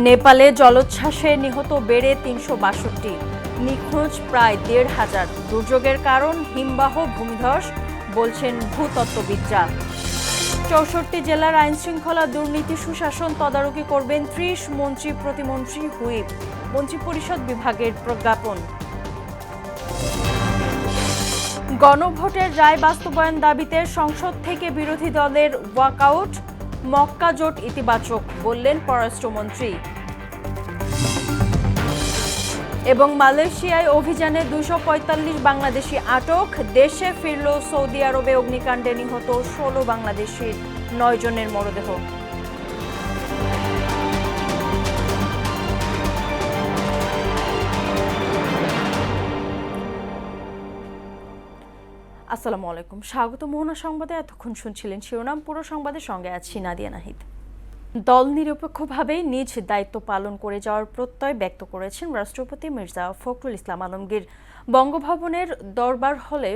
নেপালে জলোচ্ছ্বাসে নিহত বেড়ে ৩৬২, নিখোঁজ প্রায় ১,৫০০। দুর্যোগের কারণ হিমবাহ ভূমিধস বলছেন ভূতত্ত্ববিদরা। ৬৪ জেলার আইনশৃঙ্খলা, দুর্নীতি, সুশাসন তদারকি করবেন ৩০ মন্ত্রী প্রতিমন্ত্রী, হুইপ। মন্ত্রিপরিষদ বিভাগের প্রজ্ঞাপন। গণভোটের রায় বাস্তবায়ন দাবিতে সংসদ থেকে বিরোধী দলের ওয়াকআউট, মক্কা জোট ইতিবাচক বললেন পররাষ্ট্রমন্ত্রী। এবং মালয়েশিয়ায় অভিযানে ২৪৫ বাংলাদেশি আটক, দেশে ফিরল সৌদি আরবে অগ্নিকাণ্ডে নিহত ১৬ বাংলাদেশির ৯ জনের মরদেহ। আসসালামু আলাইকুম, স্বাগত মোহনা সংবাদে। এতক্ষণ শুনছিলেন শিরোনাম, পুরো সংবাদের সঙ্গে আছি নাদিয়া নাহিদ। দল নিরপেক্ষভাবে নিজ দায়িত্ব পালন করে যাওয়ার প্রত্যয় ব্যক্ত করেছেন রাষ্ট্রপতি মির্জা ফখরুল ইসলাম আলমগীর। বঙ্গভবনের দরবার হলে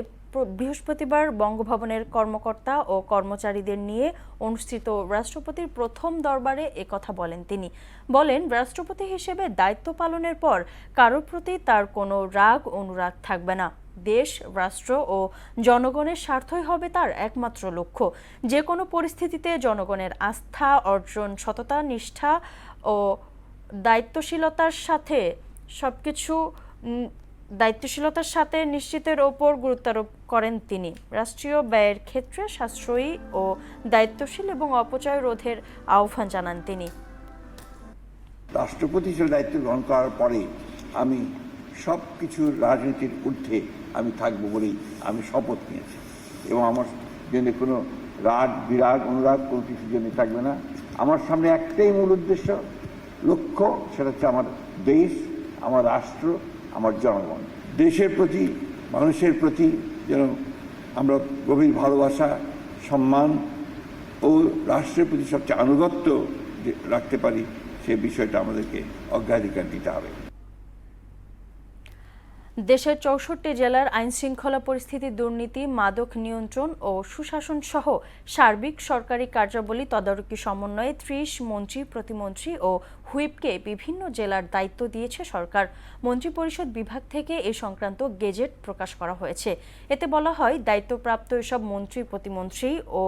বৃহস্পতিবার বঙ্গভবনের কর্মকর্তা ও কর্মচারীদের নিয়ে অনুষ্ঠিত রাষ্ট্রপতির প্রথম দরবারে একথা বলেন তিনি। বলেন, রাষ্ট্রপতি হিসেবে দায়িত্ব পালনের পর কারোর প্রতি তার কোনো রাগ অনুরাগ থাকবে না। দেশ, রাষ্ট্র ও জনগণের স্বার্থই হবে তার একমাত্র লক্ষ্য। যে কোনো পরিস্থিতিতে জনগণের আস্থা অর্জন, সততা, নিষ্ঠা ও দায়িত্বশীলতার সাথে নিশ্চিতের ওপর গুরুত্বারোপ করেন তিনি। রাষ্ট্রীয় ব্যয়ের ক্ষেত্রে সাশ্রয়ী ও দায়িত্বশীল এবং অপচয় রোধের আহ্বান জানান তিনি। রাষ্ট্রপতি হিসেবে দায়িত্ব গ্রহণ করার পরে আমি সব কিছুর রাজনীতির ঊর্ধ্বে আমি থাকবো বলেই আমি শপথ নিয়েছি, এবং আমার জন্য কোনো রাগ, বিরাগ, অনুরাগ কোনো কিছুর জন্য থাকবে না। আমার সামনে একটাই মূল উদ্দেশ্য, লক্ষ্য, সেটা হচ্ছে আমার দেশ, আমার রাষ্ট্র, আমার জনগণ। দেশের প্রতি, মানুষের প্রতি যেন আমরা গভীর ভালোবাসা, সম্মান ও রাষ্ট্রের প্রতি সবচেয়ে আনুগত্য রাখতে পারি, সে বিষয়টা আমাদেরকে অগ্রাধিকার দিতে হবে। দেশের ৬৪ জেলার আইনশৃঙ্খলা পরিস্থিতি, দুর্নীতি, মাদক নিয়ন্ত্রণ ও সুশাসন সহ সার্বিক সরকারি কার্যাবলী তদারকি সমন্বয়ে ৩০ মন্ত্রী প্রতিমন্ত্রী ও হুইপকে বিভিন্ন জেলার দায়িত্ব দিয়েছে সরকার। মন্ত্রিপরিষদ বিভাগ থেকে এ সংক্রান্ত গেজেট প্রকাশ করা হয়েছে। এতে বলা হয়, দায়িত্বপ্রাপ্ত এসব মন্ত্রী প্রতিমন্ত্রী ও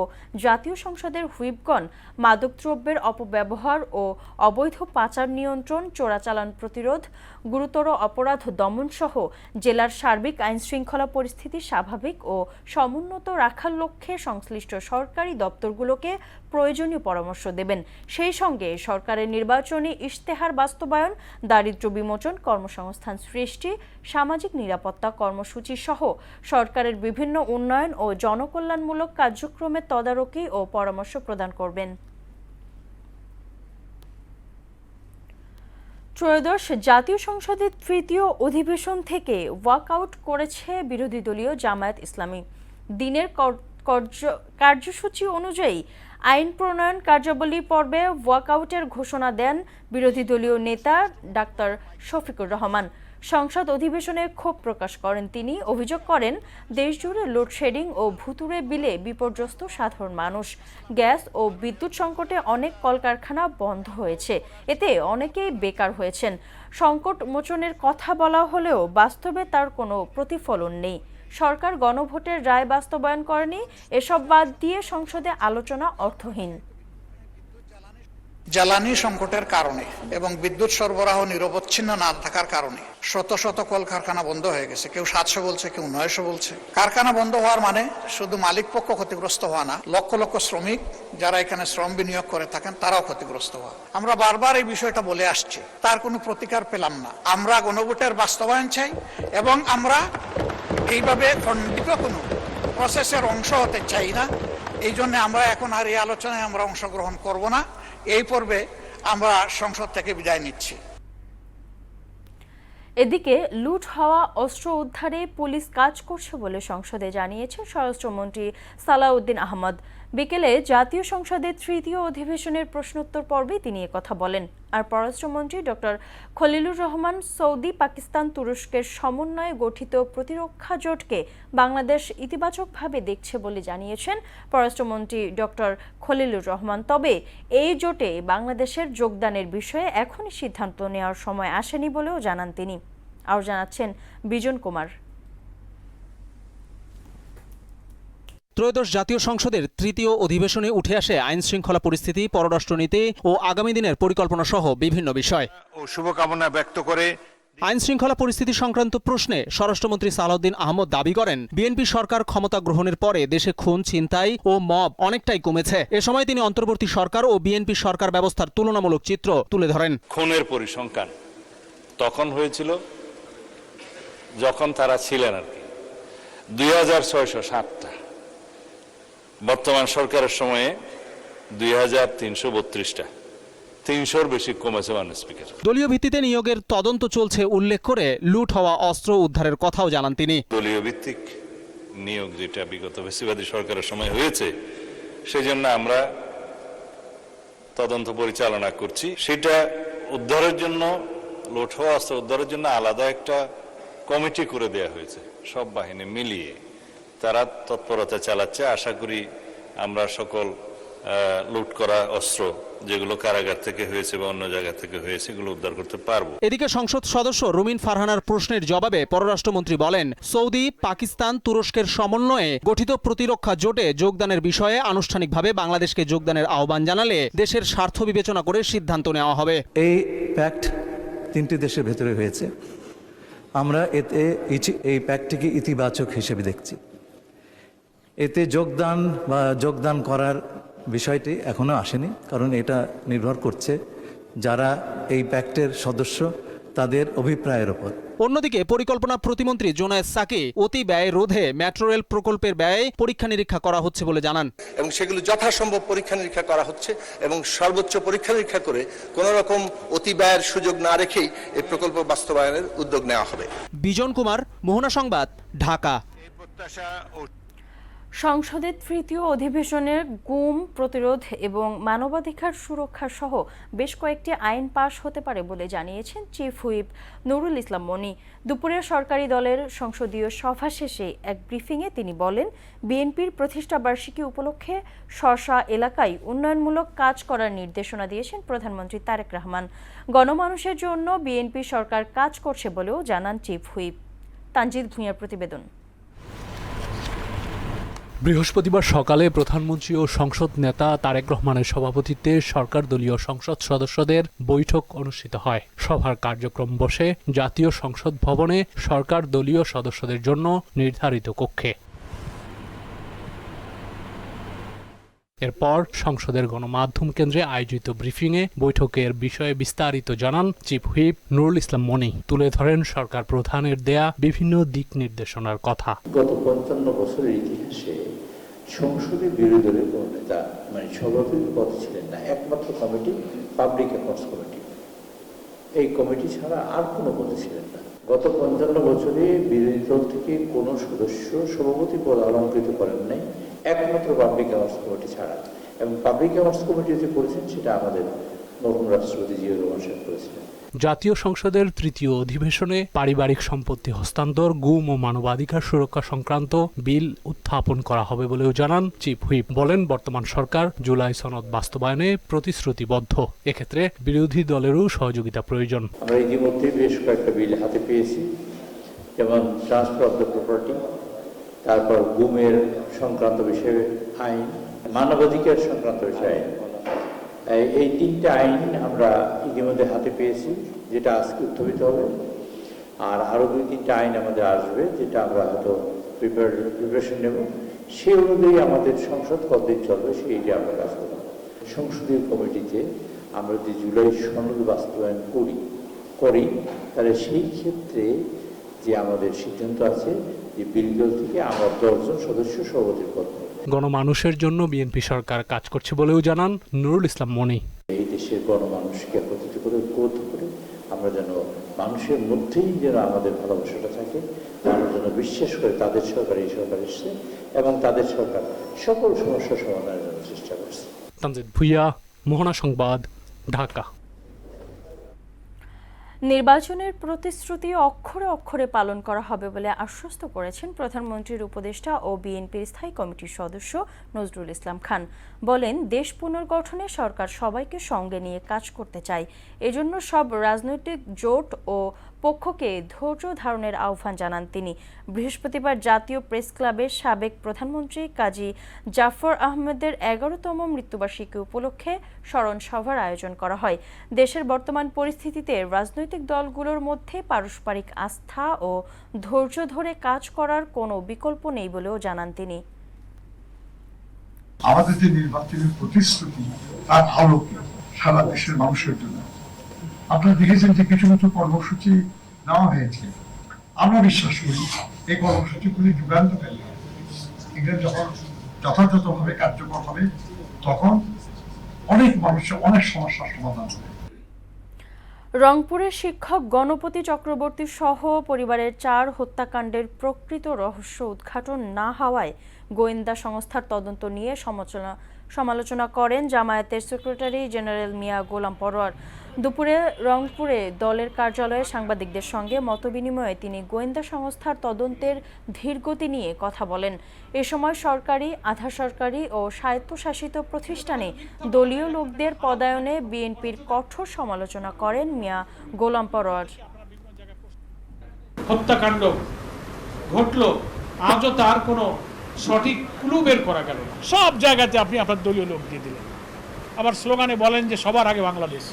জাতীয় সংসদের হুইপগণ মাদকদ্রব্যের অপব্যবহার ও অবৈধ পাচার নিয়ন্ত্রণ, চোরাচালান প্রতিরোধ, গুরুতর অপরাধ দমন সহ জেলার সার্বিক আইনশৃঙ্খলা পরিস্থিতি স্বাভাবিক ও সমুন্নত রাখার লক্ষ্যে সংশ্লিষ্ট সরকারি দপ্তরগুলোকে প্রয়োজনীয় পরামর্শ দেবেন। সেই সঙ্গে সরকারের নির্বাচনী ইশতেহার বাস্তবায়ন, দারিদ্র্য বিমোচন, কর্মসংস্থান সৃষ্টি, সামাজিক নিরাপত্তা কর্মসূচি সহ সরকারের বিভিন্ন উন্নয়ন ও জনকল্যাণমূলক কার্যক্রমের তদারকি ও পরামর্শ প্রদান করবেন। ত্রয়োদশ জাতীয় সংসদের তৃতীয় অধিবেশন থেকে ওয়াকআউট করেছে বিরোধী দলীয় জামায়াত ইসলামী। দিনের কার্যসূচি অনুযায়ী আইন প্রণয়ন কার্যাবলী পর্বে ওয়াকআউটের ঘোষণা দেন বিরোধী দলীয় নেতা ডাক্তার শফিকুর রহমান। সংসদ অধিবেশনে ক্ষোভ প্রকাশ করেন তিনি। অভিযোগ করেন, দেশজুড়ে লোডশেডিং ও ভুতুড়ে বিলে বিপর্যস্ত সাধারণ মানুষ। গ্যাস ও বিদ্যুৎ সংকটে অনেক কলকারখানা বন্ধ হয়েছে, এতে অনেকেই বেকার হয়েছেন। সংকট মোচনের কথা বলা হলেও বাস্তবে তার কোনো প্রতিফলন নেই। সরকার গণভোটের রায় বাস্তবায়ন করেনি, এসব বাদ দিয়ে সংসদে আলোচনা অর্থহীন। জ্বালানি সংকটের কারণে এবং বিদ্যুৎ সরবরাহ নিরবচ্ছিন্ন না থাকার কারণে শত শত কলকারখানা বন্ধ হয়ে গেছে। কেউ ৭০০ বলছে, কেউ ৯০০ বলছে। কারখানা বন্ধ হওয়ার মানে শুধু মালিক পক্ষ ক্ষতিগ্রস্ত হওয়া না, লক্ষ লক্ষ শ্রমিক যারা এখানে শ্রম বিনিয়োগ করে থাকেন তারাও ক্ষতিগ্রস্ত হওয়া। আমরা বারবার এই বিষয়টা বলে আসছি, তার কোনো প্রতিকার পেলাম না। আমরা গণভোটের বাস্তবায়ন চাই এবং আমরা এইভাবে খণ্ডিত কোনো প্রসেসের অংশ হতে চাই না। এই জন্য আমরা এখন আর এই আলোচনায় আমরা অংশগ্রহণ করব না। এই পর্বে আমরা সংসদ থেকে বিদায় নিচ্ছি। এদিকে লুট হওয়া অস্ত্র উদ্ধারে পুলিশ কাজ করছে বলে সংসদে জানিয়েছে স্বরাষ্ট্রমন্ত্রী সালাউদ্দিন আহমদ। বিকেলে জাতীয় সংসদের তৃতীয় অধিবেশনের প্রশ্নোত্তর পর্বে তিনি কথা বলেন। আর পররাষ্ট্রমন্ত্রী ডক্টর খলিলুর রহমান সৌদি, পাকিস্তান, তুরস্কের সমন্বয়ে গঠিত প্রতিরক্ষা জোটকে বাংলাদেশ ইতিবাচকভাবে দেখছে বলে জানিয়েছেন পররাষ্ট্রমন্ত্রী ডক্টর খলিলুর রহমান। তবে এই জোটে বাংলাদেশের যোগদানের বিষয়ে এখনই সিদ্ধান্ত নেওয়ার সময় আসেনি বলেও জানান তিনি। আরও জানাচ্ছেন বিজন কুমার। ত্রয়োদশ জাতীয় সংসদের তৃতীয় অধিবেশনে উঠে আসে আইন শৃঙ্খলা পরিস্থিতি, পররাষ্ট্রনীতি ও আগামী দিনের পরিকল্পনা সহ বিভিন্ন বিষয়। শুভকামনা ব্যক্ত করে আইন শৃঙ্খলা পরিস্থিতি সংক্রান্ত প্রশ্নে স্বরাষ্ট্রমন্ত্রী সালাউদ্দিন আহমদ দাবি করেন, বিএনপি সরকার ক্ষমতা গ্রহণের পরে দেশে খুন, ছিনতাই ও মব অনেকটাই কমেছে। এ সময় তিনি অন্তর্বর্তী সরকার ও বিএনপি সরকার ব্যবস্থার তুলনামূলক চিত্র তুলে ধরেন। খুনের পরিসংখ্যান তখন হয়েছিল যখন তারা ছিলেন আর কি 2607টা, বর্তমান সরকারের সময়ে 2332টা, 300-র বেশি কমেছে। মাননীয় স্পিকার, দলীয় ভিত্তিতে নিয়োগের তদন্ত চলছে উল্লেখ করে লুট হওয়া অস্ত্র উদ্ধারের কথাও জানান তিনি। দলীয় ভিত্তিক নিয়োগ যেটা বিগত ফ্যাসিবাদী সরকারের সময় হয়েছে, সেই জন্য আমরা তদন্ত পরিচালনা করছি। সেটা উদ্ধারের জন্য, লুট হওয়া অস্ত্র উদ্ধারের জন্য আলাদা একটা কমিটি করে দেয়া হয়েছে। সব বাহিনী মিলিয়ে তারা তৎপরতা চালাচ্ছে। আশা করি আমরা সকল লুট করা অস্ত্র যেগুলো কারাগার থেকে হয়েছে বা অন্য জায়গা থেকে হয়েছে, এগুলো উদ্ধার করতে পারবো। এদিকে সংসদ সদস্য রুমিন ফারহানার প্রশ্নের জবাবে পররাষ্ট্রমন্ত্রী বলেন, সৌদি, পাকিস্তান, তুরস্কের সমন্বয়ে গঠিত প্রতিরক্ষা জোটে যোগদানের বিষয়ে আনুষ্ঠানিকভাবে বাংলাদেশকে যোগদানের আহ্বান জানালে দেশের স্বার্থ বিবেচনা করে সিদ্ধান্ত নেওয়া হবে। এই প্যাক্ট 3টি দেশের ভেতরে হয়েছে। আমরা এই প্যাক্টটিকে ইতিবাচক হিসেবে দেখছি। এতে যোগদান করার বিষয়টি এখনো আসেনি, কারণ এটা নির্ভর করছে যারা এই প্যাক্টের সদস্য তাদের অভিপ্রায়ের উপর। অন্যদিকে পরিকল্পনা প্রতিমন্ত্রী জোনায়েদ সাকি অতি ব্যয় রোধে মেট্রো রেল প্রকল্পের ব্যয়ে পরীক্ষা নিরীক্ষা করা হচ্ছে বলে জানান। এবং সেগুলো যথাসম্ভব পরীক্ষা নিরীক্ষা করা হচ্ছে এবং সর্বোচ্চ পরীক্ষা নিরীক্ষা করে কোনো রকম অতি ব্যয়ের সুযোগ না রেখেই এই প্রকল্প বাস্তবায়নের উদ্যোগ নেওয়া হবে। বিজন কুমার, মোহনা সংবাদ, ঢাকা। সংসদের তৃতীয় অধিবেশনের গুম প্রতিরোধ এবং মানবাধিকার সুরক্ষা সহ বেশ কয়েকটি আইন পাশ হতে পারে বলে জানিয়েছেন চিফ হুইপ নুরুল ইসলাম মনি। দুপুরে সরকারি দলের সংসদীয় সভা শেষে এক ব্রিফিংয়ে তিনি বলেন, বিএনপির প্রতিষ্ঠাবার্ষিকী উপলক্ষে স্ব-স্ব এলাকায় উন্নয়নমূলক কাজ করার নির্দেশনা দিয়েছেন প্রধানমন্ত্রী তারেক রহমান। গণমানুষের জন্য বিএনপি সরকার কাজ করছে বলেও জানান চিফ হুইপ। তানজিদ ভূঁইয়ার প্রতিবেদন। বৃহস্পতিবার সকালে প্রধানমন্ত্রী ও সংসদ নেতা তারেক রহমানের সভাপতিত্বে সরকার দলীয় সংসদ সদস্যদের বৈঠক অনুষ্ঠিত হয়। সভার কার্যক্রম বসে জাতীয় সংসদ ভবনে সরকার দলীয় সদস্যদের জন্য নির্ধারিত কক্ষে। এরপর সংসদের গণমাধ্যম কেন্দ্রে আয়োজিত ব্রিফিংয়ে বৈঠকের বিষয়ে বিস্তারিত জানান চিফ হুইপ নুরুল ইসলাম মনি। তুলে ধরেন সরকার প্রধানের দেয়া বিভিন্ন দিক নির্দেশনার কথা। গত 55 বছরের ইতিহাসে সংসদে বিরোধী দলের কোন নেতা সভাপতির পদে ছিলেন না। একমাত্র কমিটি পাবলিক অ্যাকাউন্টস কমিটি, এই কমিটি ছাড়া আর কোনো পদে ছিলেন না। গত 55 বছরে বিরোধী দল থেকে কোনো সদস্য সভাপতি পদ অলঙ্কৃত করেন নাই, একমাত্র পাবলিক অ্যাওয়ার্ডস কমিটি ছাড়া। এবং পাবলিক অ্যাওয়ার্ডস কমিটি যে করেছেন সেটা আমাদের নতুন রাষ্ট্রপতি জিয়াউর রহমান সাহেব করেছিলেন। জাতীয় সংসদের তৃতীয় অধিবেশনে পারিবারিক সম্পত্তি হস্তান্তর, গুম ও মানবাধিকার সুরক্ষা সংক্রান্ত বিল উত্থাপন করা হবে বলেও জানান চিফ হুইপ। বলেন, বর্তমান সরকার জুলাই সনদ বাস্তবায়নে প্রতিশ্রুতিবদ্ধ। এক্ষেত্রে বিরোধী দলেরও সহযোগিতা প্রয়োজন। আমরা ইতিমধ্যে বেশ কয়েকটা বিল হাতে পেয়েছি, যেমন ট্রান্সফার অফ দ্য প্রপার্টি, তারপর গুমের সংক্রান্ত বিষয়ে আইন, মানবাধিকার সংক্রান্ত বিষয়ে আইন। এই 3টে আইন আমরা ইতিমধ্যে হাতে পেয়েছি, যেটা আজকে উত্থাপিত হবে। আর আরও 2-3টা আইন আমাদের আসবে, যেটা আমরা হয়তো প্রিপারেশন নেব। সেই অনুযায়ী আমাদের সংসদ কতদিন চলবে সেইটা আমরা কাজ করব। সংসদীয় কমিটিতে আমরা যে জুলাই সনদ বাস্তবায়ন করি তাহলে সেই ক্ষেত্রে যে আমাদের সিদ্ধান্ত আছে যে বিরোধী দল থেকে আমরা 10 জন সদস্য সভাপতির পদ। গণমানুষের জন্য বিএনপি সরকার কাজ করছে বলেও জানান নুরুল ইসলাম মনি। এই দেশের গণমানুষকে একত্রিত করে ঐক্যবদ্ধ করে আমরা যেন মানুষের মধ্যেই যেন আমাদের ভালোবাসাটা থাকে, তার জন্য বিশেষ করে তাদের সরকার এই সরকার এসছে এবং তাদের সরকার সকল সমস্যা সমাধানের জন্য চেষ্টা করছে। তানজিদ ভুইয়া, মোহনা সংবাদ, ঢাকা। নির্বাচনের প্রতিশ্রুতি অক্ষরে অক্ষরে পালন করা হবে বলে আশ্বস্ত করেছেন প্রধানমন্ত্রীর উপদেষ্টা ও বিএনপির স্থায়ী কমিটির সদস্য নজরুল ইসলাম খান। বলেন, দেশ পুনর্গঠনে সরকার সবাইকে সঙ্গে নিয়ে কাজ করতে চায়। এজন্য সব রাজনৈতিক জোট ও পক্ষকে ধৈর্য ধারণের আহ্বান জানান তিনি। বৃহস্পতিবার জাতীয় প্রেস ক্লাবের সাবেক প্রধানমন্ত্রী কাজী জাফর আহমেদের ১১তম মৃত্যুবার্ষিকী উপলক্ষে স্মরণ সভার আয়োজন করা হয়। দেশের বর্তমান পরিস্থিতিতে রাজনৈতিক দলগুলোর মধ্যে পারস্পরিক আস্থা ও ধৈর্য ধরে কাজ করার কোনো বিকল্প নেই বলেও জানান তিনি। আমাদের যে নির্বাচনের প্রতিশ্রুতি তার আলোকে সারা দেশের মানুষের জন্য আপনারা দেখেছেন যে কিছু কিছু কর্মসূচি নেওয়া হয়েছে। আমরা বিশ্বাস করি এই কর্মসূচিগুলি যুগান্তকারী। এগুলো যখন যথাযথভাবে কার্যকর হবে তখন অনেক মানুষের অনেক সমস্যার সমাধান হবে। রংপুরের শিক্ষক গণপতি চক্রবর্তী সহ পরিবারের ৪ হত্যাকাণ্ডের প্রকৃত রহস্য উদ্ঘাটন না হওয়ায় গোয়েন্দা সংস্থার তদন্ত নিয়ে সমালোচনা করেন জামায়াতের সেক্রেটারি জেনারেল মিয়া গোলাম পরোয়ার। দুপুরে রংপুরে দলের কার্যালয়ে সাংবাদিকদের সঙ্গে মতবিনিময়ে তিনি গোয়েন্দা সংস্থার তদন্তের ধীরগতি নিয়ে কথা বলেন। এ সময় সরকারি, আধা সরকারি ও স্বায়ত্তশাসিত প্রতিষ্ঠানে দলীয় লোকদের পদায়নে বিএনপির কঠোর সমালোচনা করেন মিয়া গোলাম পরোয়ার। হত্যাকাণ্ড ঘটল, আজও তার কোনো সঠিক ক্লু বের করা গেল না। সব জায়গাতে আপনি আপনার দলীয় লোক দিয়ে দিলেন, আবার স্লোগানে বলেন যে সবার আগে বাংলাদেশ।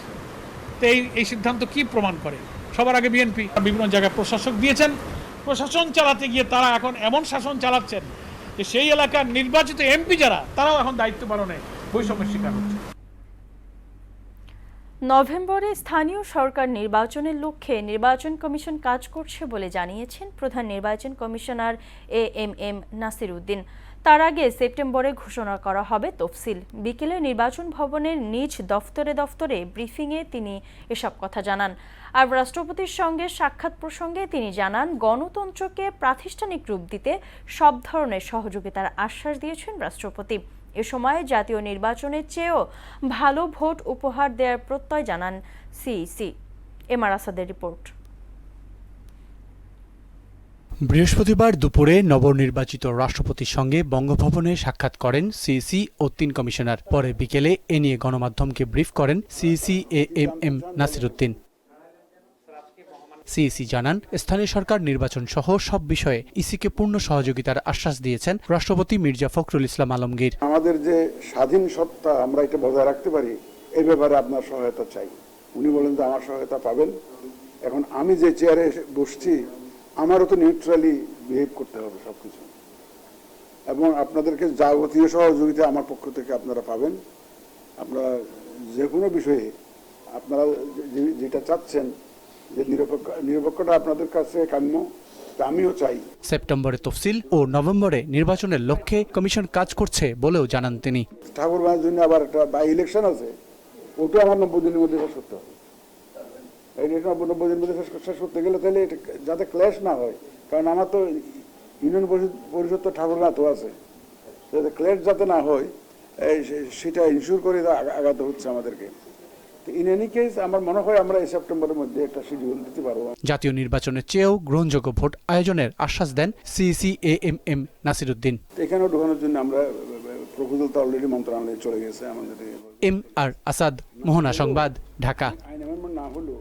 তো এই সিদ্ধান্ত কি প্রমাণ করে? সবার আগে বিএনপি। বিভিন্ন জায়গায় প্রশাসক দিয়েছেন, প্রশাসন চালাতে গিয়ে তারা এখন এমন শাসন চালাচ্ছেন যে সেই এলাকার নির্বাচিত এমপি যারা তারাও এখন দায়িত্ব পালনে বৈষম্যের শিকার হচ্ছে। নভেম্বরে স্থানীয় সরকার নির্বাচনের লক্ষ্যে নির্বাচন কমিশন কাজ করছে বলে জানিয়েছেন প্রধান নির্বাচন কমিশনার এএমএম নাসির উদ্দিন। তার আগে সেপ্টেম্বরে ঘোষণা করা হবে তফসিল। বিকেলে নির্বাচন ভবনের নিজ দফতরে ব্রিফিংয়ে তিনি এসব কথা জানান। আর রাষ্ট্রপতির সঙ্গে সাক্ষাৎ প্রসঙ্গে তিনি জানান, গণতন্ত্রকে প্রাতিষ্ঠানিক রূপ দিতে সব ধরনের সহযোগিতার আশ্বাস দিয়েছেন রাষ্ট্রপতি। এ সময় জাতীয় নির্বাচনের চেয়েও ভালো ভোট উপহার দেওয়ার প্রত্যয় জানান সিইসি। এমআর আসাদের রিপোর্ট। বৃহস্পতিবার দুপুরে নবনির্বাচিত রাষ্ট্রপতির সঙ্গে বঙ্গভবনে সাক্ষাৎ করেন সিইসি ও ৩ কমিশনার। পরে বিকেলে এ নিয়ে গণমাধ্যমকে ব্রিফ করেন CEC AMM Nasir Uddin. CEC জানান, স্থানীয় সরকার নির্বাচন সহ সব বিষয়ে ইসিকে পূর্ণ সহযোগিতার আশ্বাস দিয়েছেন রাষ্ট্রপতি মির্জা ফখরুল ইসলাম আলমগীর। আমাদের যে স্বাধীন সত্তা আমরা এটা বজায় রাখতে পারি, এই ব্যাপারে আপনার সহায়তা চাই। উনি বলেন যে আমার সহায়তা পাবেন। এখন আমি যে চেয়ারে বসছি আমারও তো নিউট্রালি বিহেভ করতে হবে সবকিছু, এবং আপনাদেরকে যাবতীয় সহযোগিতা আমার পক্ষ থেকে আপনারা পাবেন। আপনারা যে কোনো বিষয়ে আপনারা যেটা চাচ্ছেন যে নিরপেক্ষতা আপনাদের কাছে কাম্য, আমিও চাই। সেপ্টেম্বরে তফসিল ও নভেম্বরে নির্বাচনের লক্ষ্যে কমিশন কাজ করছে বলেও জানান তিনি। ঠাকুরগাঁওয়ের জন্য আবার একটা বাই ইলেকশন আছে, ওটা আমার 90 দিনের মধ্যে শেষ করতে হবে। এই 90 দিনের মধ্যে শেষ করতে গেলে তাহলে যাতে ক্ল্যাশ না হয়, কারণ আমার তো ইউনিয়ন পরিষদ তো ঠাকুরগাঁও আছে, যাতে ক্ল্যাশ যাতে না হয় সেটা ইনশিওর করে আগাতে হচ্ছে আমাদেরকে। ইন এনি কেস আমার মনে হয় আমরা এই সেপ্টেম্বরের মধ্যে একটা শিডিউল দিতে পারবো। জাতীয় নির্বাচনের চেয়েও গ্রহণযোগ্য ভোট আয়োজনের আশ্বাস দেন সিইসি এএমএম নাসির উদ্দিন। এখানেও ঢোকানোর জন্য আমরা প্রপোজাল তো অলরেডি মন্ত্রণালয়ে চলে গেছে আমাদের। এমআর আসাদ, মোহনা সংবাদ, ঢাকা। আইন অ্যামেন্ডমেন্ট না হলেও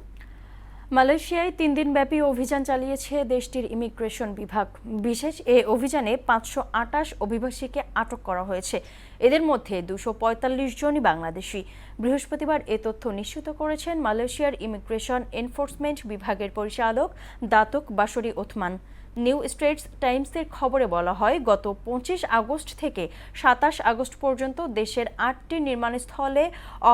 মালয়েশিয়ায় 3 দিনব্যাপী অভিযান চালিয়েছে দেশটির ইমিগ্রেশন বিভাগ। বিশেষ এ অভিযানে 528 অভিবাসীকে আটক করা হয়েছে। এদের মধ্যে 245 জনই বাংলাদেশি। বৃহস্পতিবার এ তথ্য নিশ্চিত করেছেন মালয়েশিয়ার ইমিগ্রেশন এনফোর্সমেন্ট বিভাগের পরিচালক দাতুক বাশরি ওথমান। নিউ স্ট্রেটস টাইমসের খবরে বলা হয়, গত 25 আগস্ট থেকে 27 আগস্ট পর্যন্ত দেশের 8টি নির্মাণস্থলে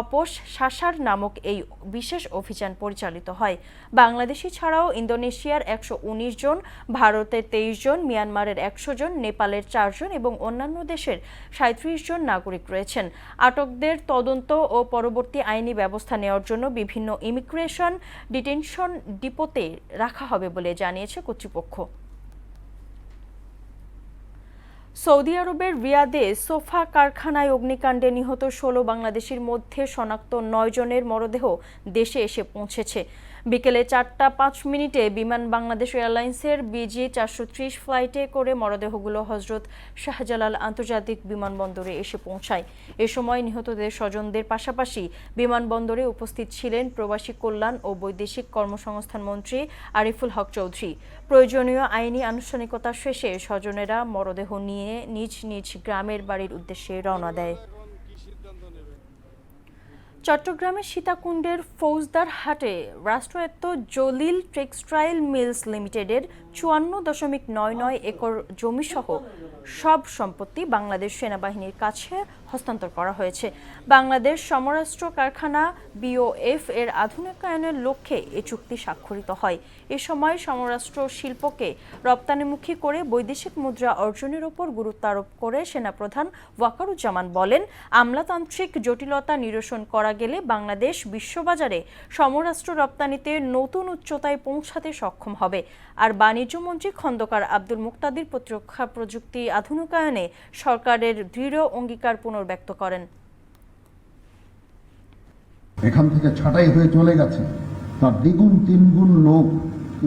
অপস সাসার নামক এই বিশেষ অভিযান পরিচালিত হয়। বাংলাদেশি ছাড়াও ইন্দোনেশিয়ার 119 জন, ভারতের 23 জন, মিয়ানমারের 100 জন, নেপালের 4 জন এবং অন্যান্য দেশের 37 জন নাগরিক রয়েছেন। আটকদের তদন্ত ও পরবর্তী আইনি ব্যবস্থা নেওয়ার জন্য বিভিন্ন ইমিগ্রেশন ডিটেনশন ডিপোতে রাখা হবে বলে জানিয়েছে কর্তৃপক্ষ। সৌদি আরবের রিয়াদে সোফা কারখানায় অগ্নিকাণ্ডে নিহত ১৬ বাংলাদেশির মধ্যে শনাক্ত ৯ জনের মরদেহ দেশে এসে পৌঁছেছে। বিকেলে ৪টা ৫ বিমান বাংলাদেশ এয়ারলাইন্সের BG-430 ফ্লাইটে করে মরদেহগুলো হজরত শাহজালাল আন্তর্জাতিক বিমানবন্দরে এসে পৌঁছায়। এ সময় নিহতদের স্বজনদের পাশাপাশি বিমানবন্দরে উপস্থিত ছিলেন প্রবাসী কল্যাণ ও বৈদেশিক কর্মসংস্থান মন্ত্রী আরিফুল হক চৌধুরী। প্রয়োজনীয় আইনি আনুষ্ঠানিকতা শেষে স্বজনেরা মরদেহ নিয়ে নিজ নিজ গ্রামের বাড়ির উদ্দেশ্যে রওনা দেয়। চট্টগ্রামের সীতাকুণ্ডের ফৌজদার হাটে রাষ্ট্রায়ত্ত জলিল টেক্সটাইল মিলস লিমিটেডের ৫৪.৯৯ একর জমিসহ সব সম্পত্তি বাংলাদেশ সেনাবাহিনীর কাছে হস্তান্তর করা হয়েছে। বাংলাদেশ সমরাস্ত্র কারখানা BOF এর আধুনিকায়নের লক্ষ্যে এ চুক্তি স্বাক্ষরিত হয়। এ সময় সমরাস্ত্র শিল্পকে রপ্তানিমুখী করে বৈদেশিক মুদ্রা অর্জনের উপর গুরুত্ব আরোপ করে সেনাপ্রধান ওয়াকারুজ্জামান বলেন, আমলাতান্ত্রিক জটিলতা নিরসন করা গেলে বাংলাদেশ বিশ্ববাজারে সমরাস্ত্র রপ্তানিতে নতুন উচ্চতায় পৌঁছাতে সক্ষম হবে। আর বাণিজ্যমন্ত্রী খন্দকার আব্দুল মুক্তাদির প্রতিরক্ষা প্রযুক্তি আধুনিকায়নে সরকারের দৃঢ় অঙ্গীকার পুনর্ব্যক্ত করেন। এখান থেকে ছাঁটাই হয়ে চলে গেছে, তার দ্বিগুণ তিনগুণ লোক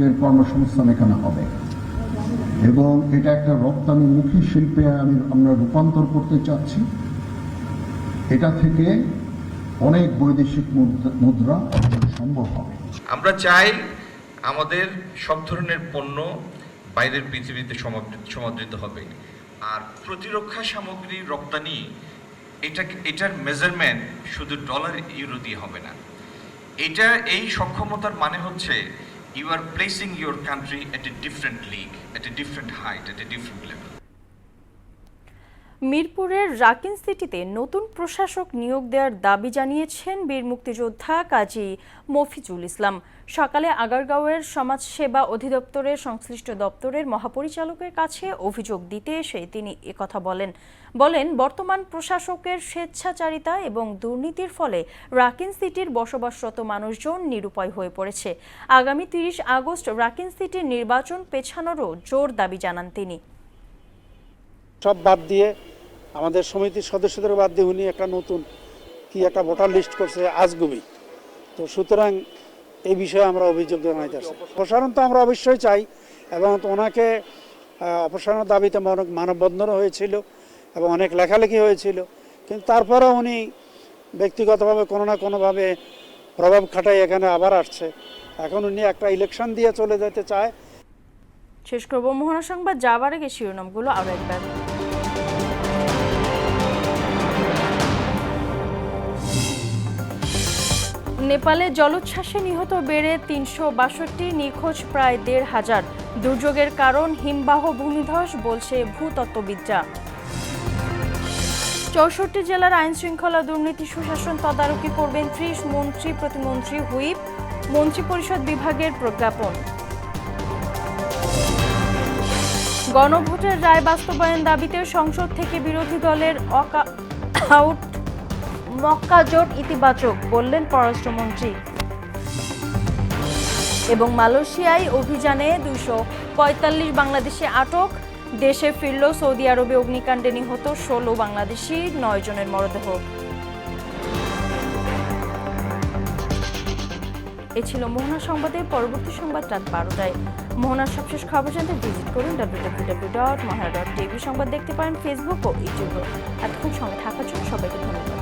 এর কর্মসংস্থান এখানে হবে এবং এটা একটা রপ্তানিমুখী শিল্পে আমরা রূপান্তর করতে চাচ্ছি। এটা থেকে অনেক বৈদেশিক মুদ্রা অর্জন সম্ভব হবে। আমরা চাই আমাদের সব ধরনের পণ্য বাইরের পৃথিবীতে সমাদৃত হবে। আর প্রতিরক্ষা সামগ্রী রপ্তানি এটার মেজারমেন্ট শুধু ডলার ইউরো দিয়ে হবে না। এই সক্ষমতার মানে হচ্ছে you are placing your country at a different league, at a different height, at a different level. মিরপুরের রাকিন সিটিতে নতুন প্রশাসক নিয়োগ দেওয়ার দাবি জানিয়েছেন বীর মুক্তিযোদ্ধা কাজী মফিজুল ইসলাম। সকালে আগারগাঁওয়ের সমাজসেবা অধিদপ্তরের সংশ্লিষ্ট দপ্তরের মহাপরিচালকের কাছে অভিযোগ দিতে এসে তিনি একথা বলেন বর্তমান প্রশাসকের স্বেচ্ছাচারিতা এবং দুর্নীতির ফলে রাকিন সিটির বসবাসরত মানুষজন নিরুপায় হয়ে পড়েছে। আগামী ৩০ আগস্ট রাকিন সিটির নির্বাচন পেছানোরও জোর দাবি জানান তিনি। সব বাদ দিয়ে আমাদের সমিতির সদস্যদের বাদ দিয়ে উনি একটা নতুন একটা ভোটার লিস্ট করছে আজগুবি। তো সুতরাং এই বিষয়ে আমরা অভিযোগ জানাইতেছি। অপসারণ তো আমরা অবশ্যই চাই এবং ওনাকে অপসারণের দাবিতে মানববন্ধনও হয়েছিল এবং অনেক লেখালেখি হয়েছিল, কিন্তু তারপরেও উনি ব্যক্তিগতভাবে কোনো না কোনোভাবে প্রভাব খাটাই এখানে আবার আসছে। এখন উনি একটা ইলেকশন দিয়ে চলে যেতে চায়। শেষ করব মোহনা সংবাদ যাবার আগে শিরোনামগুলো আরো একবার। নেপালে জলোচ্ছ্বাসে নিহত বেড়ে ৩৬২, নিখোঁজ প্রায় ১৫০০। দুর্যোগের কারণ হিমবাহ ভূমিধস বলছে ভূতত্ত্ববিদরা। ৬৪ জেলার আইন শৃঙ্খলা দুর্নীতি সুশাসন তদারকি করবেন ৩০ মন্ত্রী প্রতিমন্ত্রী হুইপ, মন্ত্রিপরিষদ বিভাগের প্রজ্ঞাপন। গণভোটের রায় বাস্তবায়ন দাবিতে সংসদ থেকে বিরোধী দলের আউট মক্কা জোট ইতিবাচক বললেন পররাষ্ট্রমন্ত্রী। এবং মালয়েশিয়ায় অভিযানে ২৪৫ বাংলাদেশি আটক, দেশে ফিরল সৌদি আরবে অগ্নিকাণ্ডে নিহত ১৬ বাংলাদেশি, ৯ জনের মরদেহ। এ ছিল মোহনা সংবাদের। পরবর্তী সংবাদ রাত ১২টায়। মোহনার সবশেষ খবর জানতে ভিজিট করুন www.mohana.tv। সংবাদ দেখতে পারেন ফেসবুক ও ইউটিউবে। এতক্ষণ সঙ্গে থাকার জন্য সবাইকে ধন্যবাদ।